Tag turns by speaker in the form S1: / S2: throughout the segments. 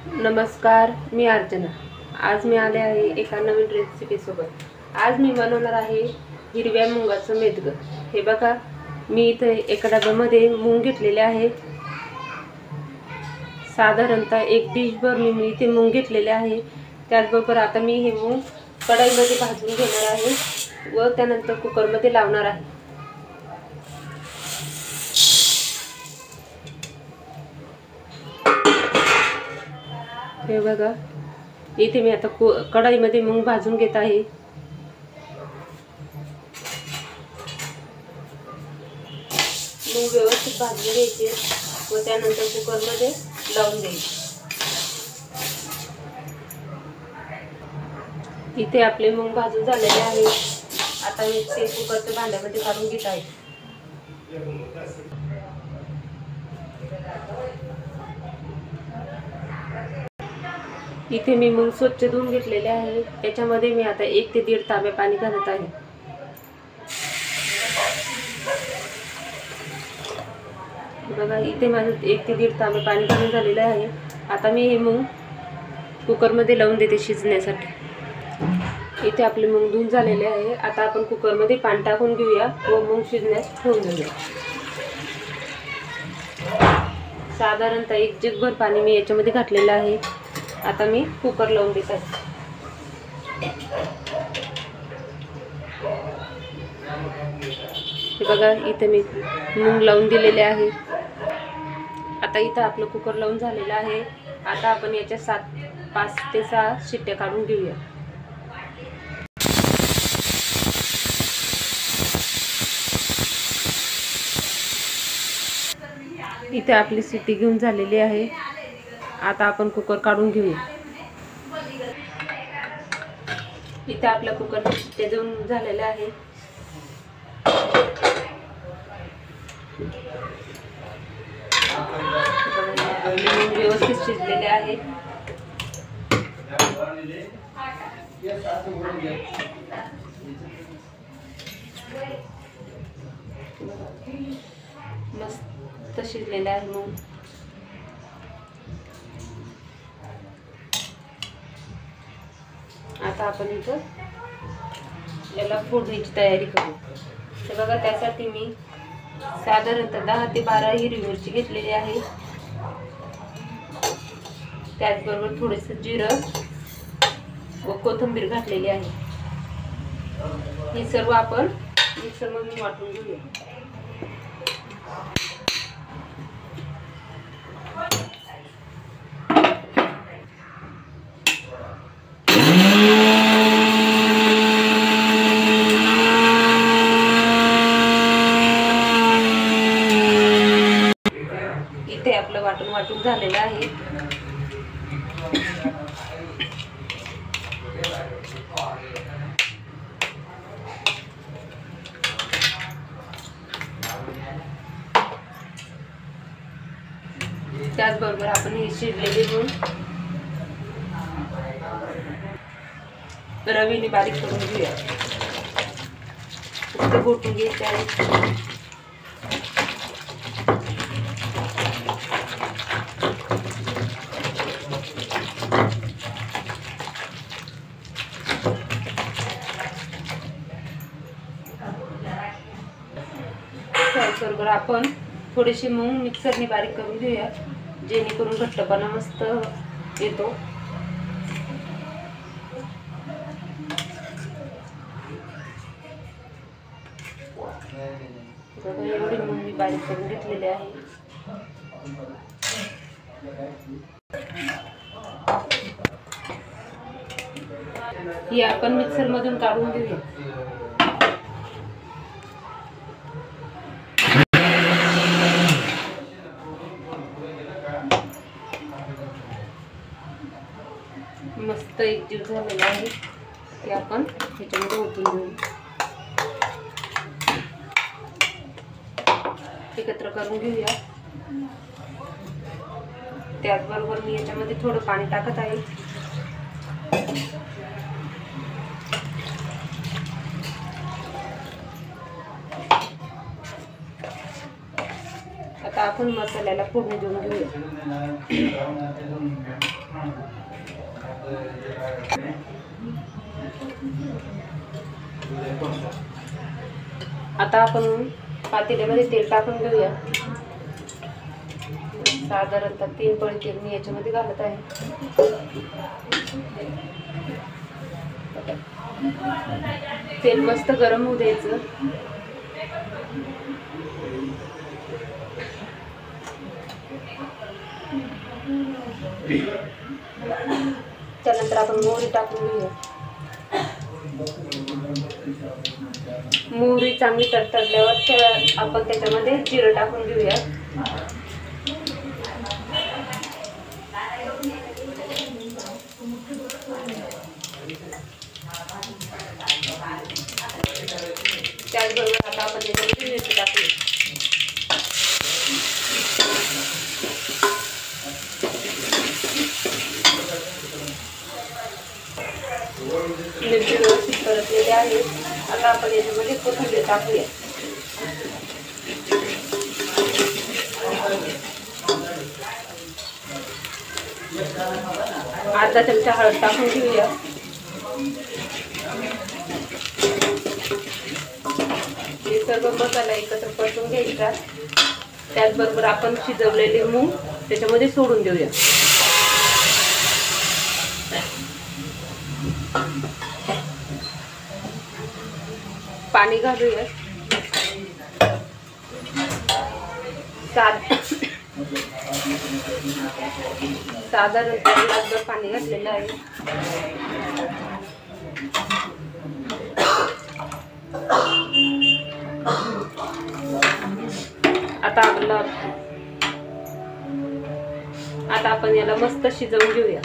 S1: नमस्कार, मी अर्चना। आज मी आले आहे एका नवीन रेसिपी सोबत। आज मी बनवणार आहे हिरव्या मुंगाचं मेदगं। हे बघा, मी इथे एका डब्यामध्ये मूग घेतलेले आहे। साधारणतः एक डिशभर मी इथे मूग घेतलेले आहे। त्याचबरोबर आता मी हे मूग कढईमध्ये भाजून घेणार आहे व त्यानंतर कुकरमध्ये लावणार आहे। हे बघा, इथे मी आता कढईमध्ये मूग भाजून घेत आहे। मूग व्यवस्थित भाजून घ्यायचे व त्यानंतर कुकरमध्ये लावून द्यायचे। इथे आपले मूग भाजून झालेले आहे। आता मी ते कुकरच्या भांड्यामध्ये काढून घेत आहे। इथे मी मूग स्वच्छ धुवून घेतलेले आहे। त्याच्यामध्ये मी आता 1 ते 1.5 तांबे पाणी घालत आहे। बघा, इथे माझं 1 ते 1.5 तांबे पाणी घालून झालेलं आहे। आता मी हे मूग कुकरमध्ये लावून देते शिजण्यासाठी। इथे आपले मूग धुवून झालेले आहे। आता आपण कुकरमध्ये पाणी टाकून घेऊया व मूग शिजण्यास ठेवून देऊया। साधारणतः 1 जगभर पाणी मी याच्यामध्ये घातलेलं आहे। आता मी कुकर लावून देत आहे। हे बघा, इथे मी मूग लावून दिलेले आहे। आता इथं आपलं कुकर लावून झालेलं आहे। आता आपण याच्या 5 ते 6 शिट्ट्या काढून घेऊया। इथे आपली शिट्टी घेऊन झालेली आहे। आता आपण कुकर काढून घेऊया। इथे आपल्या कुकर शिट्ट्या देऊन झालेल्या आहे। व्यवस्थित शिजलेले आहे। मस्त शिजलेले आहे मूग। आता आपण इथं याला फोडणीची तयारी करू। तर बघा, त्यासाठी मी साधारणतः 10 ते 12 हिरवी मिरची घेतलेली आहे। त्याचबरोबर थोडेसे जिरं व कोथिंबीर घातलेली आहे। हे सर्व आपण मिक्सरमध्ये वाटून घेऊया। इथे आपलं वाटून झालेलं आहे। त्याचबरोबर आपण हे शिजलेले मूग रवीने बारीक करून घेऊया। फक्त घोटून घ्यायचे आहे। त्याचबरोबर आपण थोडेसे मूग मिक्सरने बारीक करून घेऊया, जेणेकरून घट्टपणा मस्त येतो। एवढे मूग मी बारीक करून घेतलेले आहे। ही आपण मिक्सर मधून काढून घेऊया। मस्त एकजीव झालेला आहे। ते आपण ह्याच्यामध्ये ओतून घेऊ, एकत्र करून घेऊया। त्याचबरोबर मी याच्यामध्ये थोडं पाणी टाकत आहे। आता आपण मसाल्याला फोडणी देऊन घेऊया। आता आपण पातेल्यामध्ये तेल टाकून घेऊया. साधारणतः 3 पळी तेल मी याच्यामध्ये घालत आहे. तेल मस्त गरम होऊ द्यायचं. त्यानंतर आपण मोहरी टाकून घेऊया. मोहरी चांगली तडतडल्यावर आपण त्याच्यामध्ये जिरं टाकून घेऊया. त्याचबरोबर आता आपण त्याच्यामध्ये मिरची टाकूया. मिरची व्यवस्थित परतलेली आहे. आता आपण याच्यामध्ये कोथिंबीर टाकूया. अर्धा चमचा हळद टाकून घेऊया. हे सर्व मसाला एकत्र परतून घ्यायचा. त्याचबरोबर आपण शिजवलेले मूग त्याच्यामध्ये सोडून देऊया. पाणी घालूया. साधारणतः ग्लासभर पाणी घातलेलं आहे. आता आपण याला मस्त शिजवून घेऊया.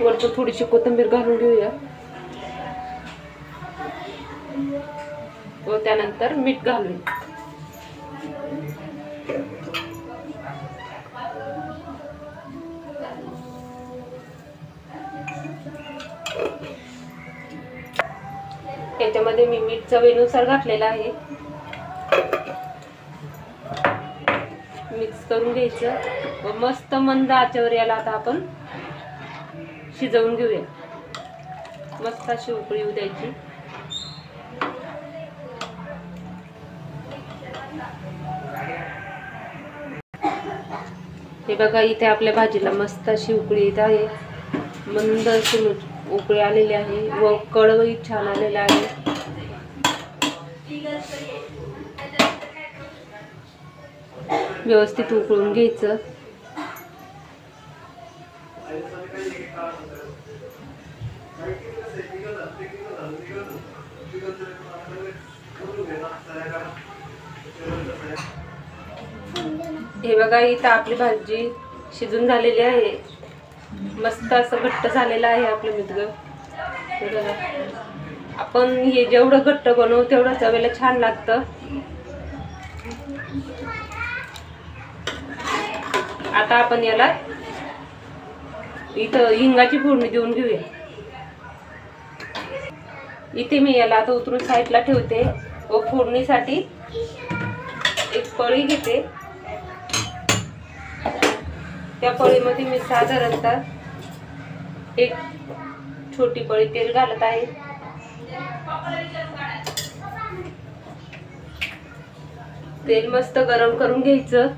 S1: वरती थोडीशी कोथिंबीर घालून घेऊया व त्यानंतर मीठ घालूया. याच्यामध्ये मी मीठ चवीनुसार घातलेलं आहे. मिक्स करून घ्यायचं व मस्त मंद आचेवर याला आता आपण शिजवून घेऊया. मस्त अशी उकळी येऊ द्यायची. हे बघा, इथे आपल्या भाजीला मस्त अशी उकळी येत आहे. मंद अशी उकळी आलेली आहे व कळवही छान आलेला आहे. व्यवस्थित उकळून घ्यायचं. हे बघा, इथं आपली भाजी शिजून झालेली आहे. मस्त असं घट्ट झालेलं आहे आपलं मितगं. आपण हे जेवढं घट्ट बनवू तेवढं चवीला छान लागतं. आता आपण याला इथं हिंगाची फोडणी देऊन घेऊया. इथे मी याला आता उतरून साईडला ठेवते व फोडणीसाठी एक पळी घेते. त्या पळीमध्ये मी साधारणतः एक छोटी पळी तेल घालत आहे. तेल मस्त गरम करून घ्यायचं.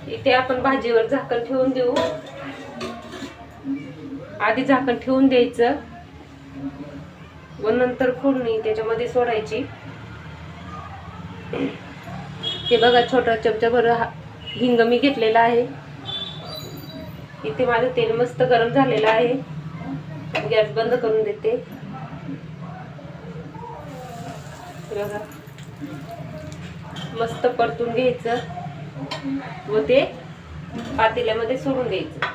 S1: इथे आपण भाजीवर झाकण ठेवून देऊ. आधी झाकण ठेवून द्यायचं व नंतर फोडणी त्याच्यामध्ये सोडायची. हे बघा, छोटा चमचाभर हिंग मी घेतलेला आहे. इथे माझं तेल मस्त गरम झालेलं आहे. गॅस बंद करून देते. बघा, मस्त परतून घ्यायचं व ते पातेल्यामध्ये सोडून द्यायचं.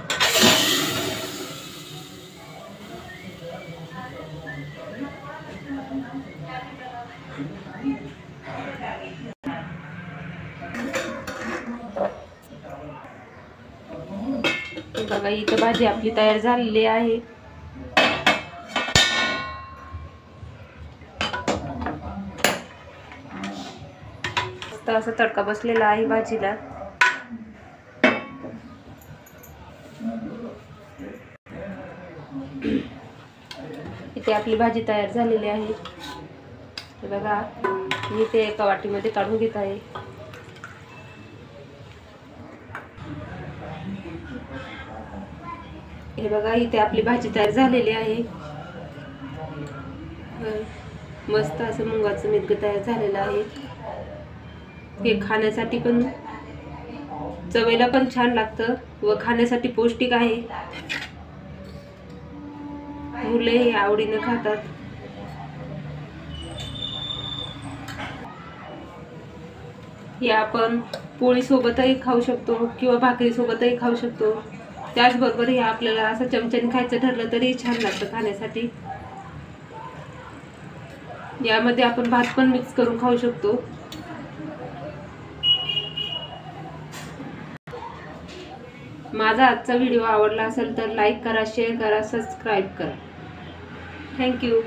S1: बघा इथं भाजी आपली तयार झालेली आहे. मस्त असा तडका बसलेला आहे भाजीला. इथे आपली भाजी तयार झालेली आहे. हे बघा मी ते एका वाटीमध्ये काढून घेत आहे. हे बघा इथे आपली भाजी तयार झालेली आहे. मस्त असं मुगाचं मेदगं तयार झालेलं आहे. हे खाण्यासाठी पण चवीला पण छान लागतं व खाण्यासाठी पौष्टिक आहे. मुले हे आवडीने खातात. हे आपण पोळी सोबतही खाऊ शकतो किंवा भाकरी सोबतही खाऊ शकतो. त्याचबरोबर हे आपल्याला असं चमच्याने खायचं ठरलं तरी छान लागतं खाण्यासाठी. यामध्ये आपण भात पण मिक्स करून खाऊ शकतो. माझा आजचा व्हिडिओ आवडला असेल तर लाईक करा, शेअर करा, सबस्क्राईब करा. थँक्यू.